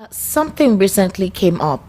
Something recently came up.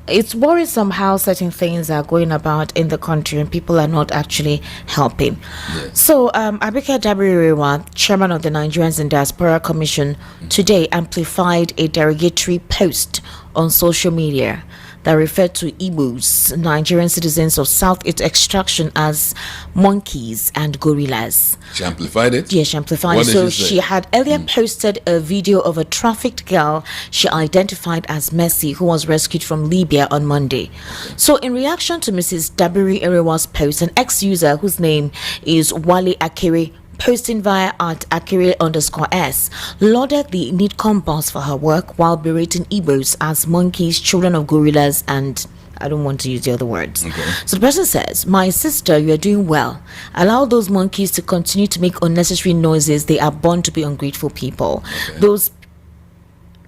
It's worrisome how certain things are going about in the country and people are not actually helping. Yes. So, Abike Dabiri, chairman of the Nigerians and Diaspora Commission, today amplified a derogatory post on social media that referred to Igbos, Nigerian citizens of Southeast extraction, as monkeys and gorillas. She amplified it? Yes, she amplified. What did So she say? she had earlier posted a video of a trafficked girl she identified as Mercy, who was rescued from Libya on Monday. So in reaction to Mrs. Dabiri Erewa's post, an ex-user whose name is Wale Akere, posting via at Akere_S, lauded the NIDCOM boss for her work while berating Igbos as monkeys, children of gorillas, and I don't want to use the other words. Okay. So the person says, "My sister, you are doing well. Allow those monkeys to continue to make unnecessary noises. They are born to be ungrateful people. Okay. Those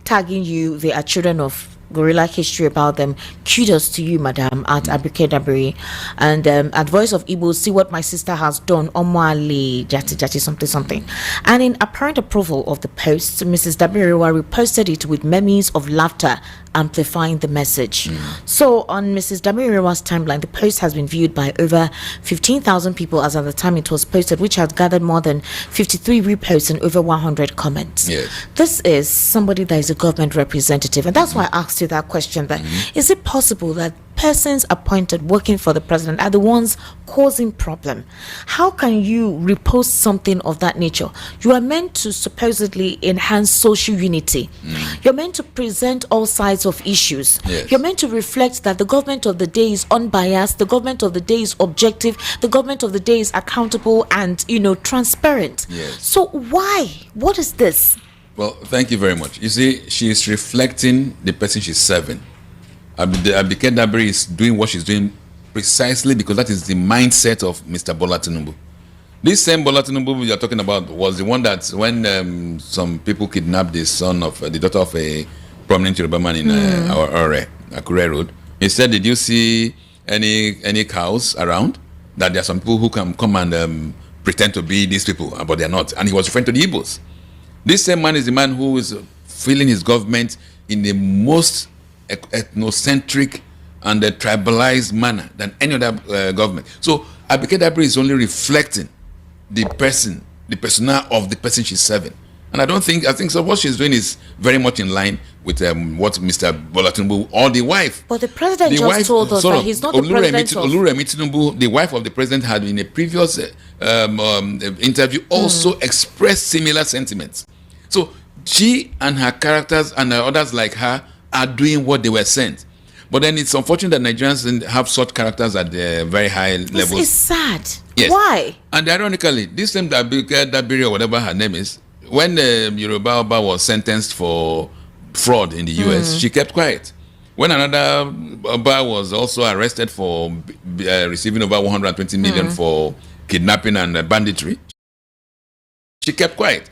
tagging you, they are children of gorilla history about them. Kudos to you, madam," at Abike Dabiri. And at Voice of Igbo, see what my sister has done. Omwale, jati jati, something. And in apparent approval of the post, Mrs. Dabiri reposted it with memes of laughter, amplifying the message. So on Mrs. Dabiri's timeline, the post has been viewed by over 15,000 people as at the time it was posted, which has gathered more than 53 reposts and over 100 comments. Yes. This is somebody that is a government representative, and that's why I asked you that question. That is it possible that persons appointed working for the president are the ones causing problem? How can you repost something of that nature? You are meant to supposedly enhance social unity. You're meant to present all sides of issues. Yes. You're meant to reflect that the government of the day is unbiased, the government of the day is objective, the government of the day is accountable and, transparent. Yes. So why? What is this? Well, thank you very much. You see, she is reflecting the person she's serving. Abike Dabiri is doing what she's doing precisely because that is the mindset of Mr. Bola Tinubu. This same Bola Tinubu we are talking about was the one that when some people kidnapped the daughter of a prominent Yoruba man in our Akure Road, he said, "Did you see any cows around? That there are some people who can come and pretend to be these people, but they're not." And he was referring to the Igbos. This same man is the man who is filling his government in the most ethnocentric and tribalized manner than any other government. So Abike Dabiri is only reflecting the persona of the person she's serving. And I think so what she's doing is very much in line with what Mr. Bola Tinubu or the wife. But the president just told us that he's not the president of... Oluremi Tinubu, the wife of the president, had in a previous interview also expressed similar sentiments. So she and her characters and others like her are doing what they were sent. But then it's unfortunate that Nigerians have such characters at very high levels. This is sad. Yes. Why? And ironically, this same Dabiri or whatever her name is, when Yoruba Oba was sentenced for fraud in the US, she kept quiet. When another Oba was also arrested for receiving over 120 million for kidnapping and banditry, she kept quiet.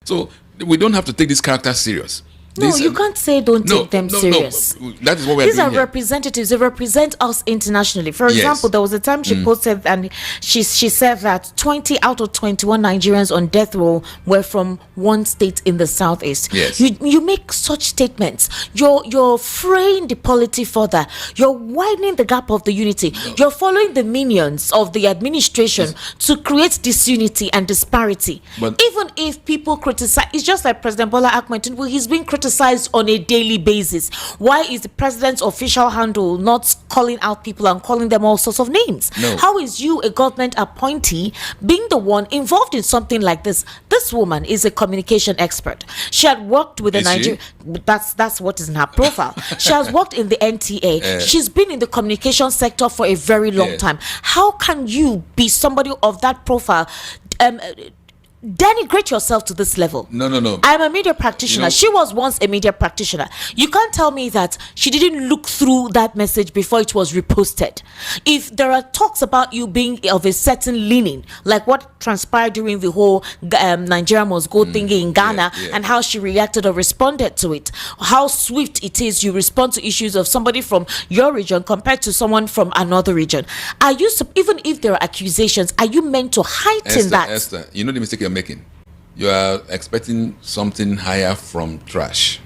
So we don't have to take this character serious. No, you can't say don't take them serious. No, that is what we're These doing are here. representatives. They represent us internationally. For Yes. example, there was a time she posted and she said that 20 out of 21 Nigerians on death row were from one state in the southeast. Yes. You make such statements. You're fraying the polity further. You're widening the gap of the unity. You're following the minions of the administration to create disunity and disparity. But even if people criticize, it's just like President Bola Ahmed Tinubu. He's been criticized on a daily basis. Why is the president's official handle not calling out people and calling them all sorts of names? No. How is you, a government appointee, being the one involved in something like this? This woman is a communication expert. She had worked with the Nigerian. That's what is in her profile. She has worked in the NTA. She's been in the communication sector for a very long time. How can you be somebody of that profile? Denigrate yourself to this level. No. I'm a media practitioner. She was once a media practitioner. You can't tell me that she didn't look through that message before it was reposted. If there are talks about you being of a certain leaning, like what transpired during the whole Nigeria must go thingy in Ghana, and how she reacted or responded to it, how swift it is you respond to issues of somebody from your region compared to someone from another region. Are you, even if there are accusations, are you meant to heighten that? Esther, you know the mistake you're making. You are expecting something higher from trash.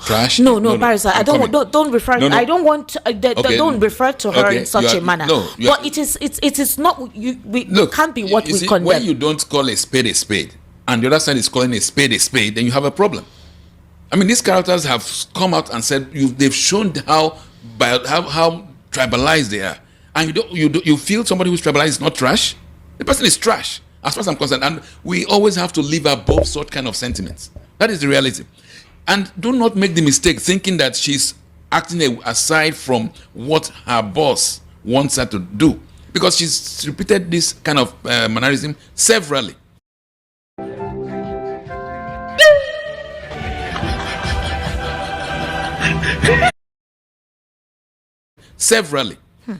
trash. No, Barrister, I don't refer. No. I don't want. Don't refer to her in such a manner. But it is not. It can't be what we condemn. When you don't call a spade, and the other side is calling a spade, then you have a problem. I mean, these characters have come out and said they've shown how tribalized they are, and you feel somebody who's tribalized is not trash. The person is trash, as far as I'm concerned, and we always have to live above such kind of sentiments. That is the reality. And do not make the mistake thinking that she's acting aside from what her boss wants her to do, because she's repeated this kind of mannerism severally.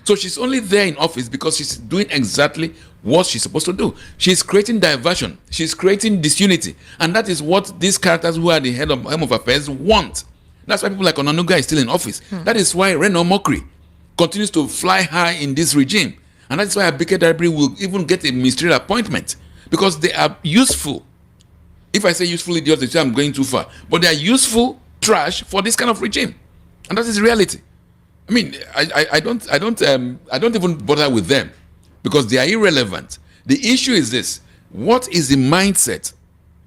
So she's only there in office because she's doing exactly what she's supposed to do. She's creating diversion. She's creating disunity. And that is what these characters who are the head of affairs want. That's why people like Onanuga is still in office. That is why Reno Omokri continues to fly high in this regime. And that's why Abike Dabiri will even get a ministerial appointment, because they are useful. If I say useful idiots, they say I'm going too far. But they are useful trash for this kind of regime. And that is the reality. I mean, I don't even bother with them because they are irrelevant. The issue is this: what is the mindset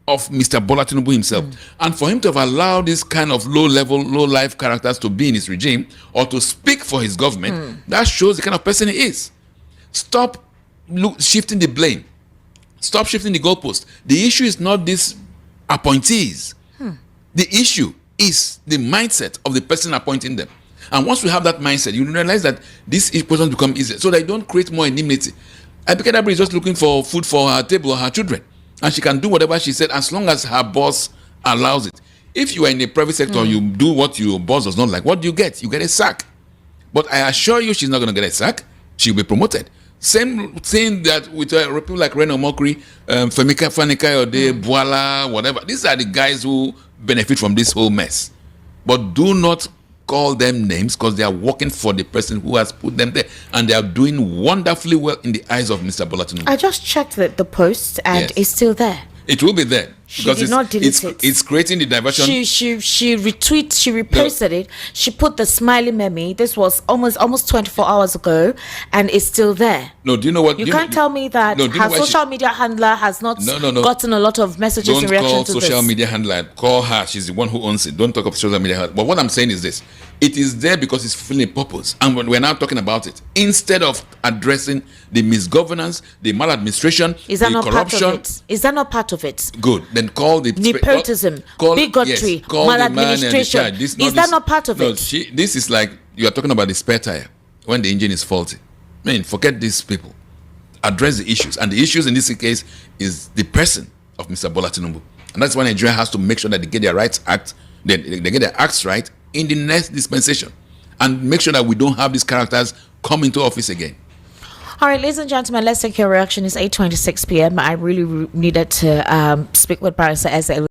of Mr. Bola Tinubu himself? And for him to have allowed this kind of low-level, low-life characters to be in his regime or to speak for his government, that shows the kind of person he is. Stop shifting the blame. Stop shifting the goalpost. The issue is not these appointees. The issue is the mindset of the person appointing them. And once we have that mindset, you realize that these questions become easier, so they don't create more enmity. Abike Dabiri is just looking for food for her table or her children, and she can do whatever she said as long as her boss allows it. If you are in a private sector, you do what your boss does not like, what do you get? You get a sack. But I assure you, she's not going to get a sack. She'll be promoted. Same thing that with people like Reno Omokri, Femi Fani-Kayode, Bwala, whatever. These are the guys who benefit from this whole mess. But do not call them names, because they are working for the person who has put them there, and they are doing wonderfully well in the eyes of Mr. Bola Tinubu. I just checked the post, and it's still there. It will be there. She did not delete it. It's creating the diversion. She reposted it. She put the smiley meme. This was almost 24 hours ago, and it's still there. No, do you know what? You can't tell me that her social media handler has not gotten a lot of messages in reaction to this. Don't call social media handler. Call her. She's the one who owns it. Don't talk of social media handler. But what I'm saying is this: it is there because it's fulfilling a purpose, and we're now talking about it instead of addressing the misgovernance, the maladministration, the corruption. Is that not part of it? Good. Then call the nepotism, bigotry, maladministration. Is that not part of it? This is like you are talking about the spare tire when the engine is faulty. I mean, forget these people. Address the issues, and the issues in this case is the person of Mr. Bola Tinubu, and that's why Nigeria has to make sure that they get their rights act, they get their acts right in the next dispensation, and make sure that we don't have these characters come into office again. All right, ladies and gentlemen, let's take your reaction. It's 8:26 p.m. I really needed to speak with Barrister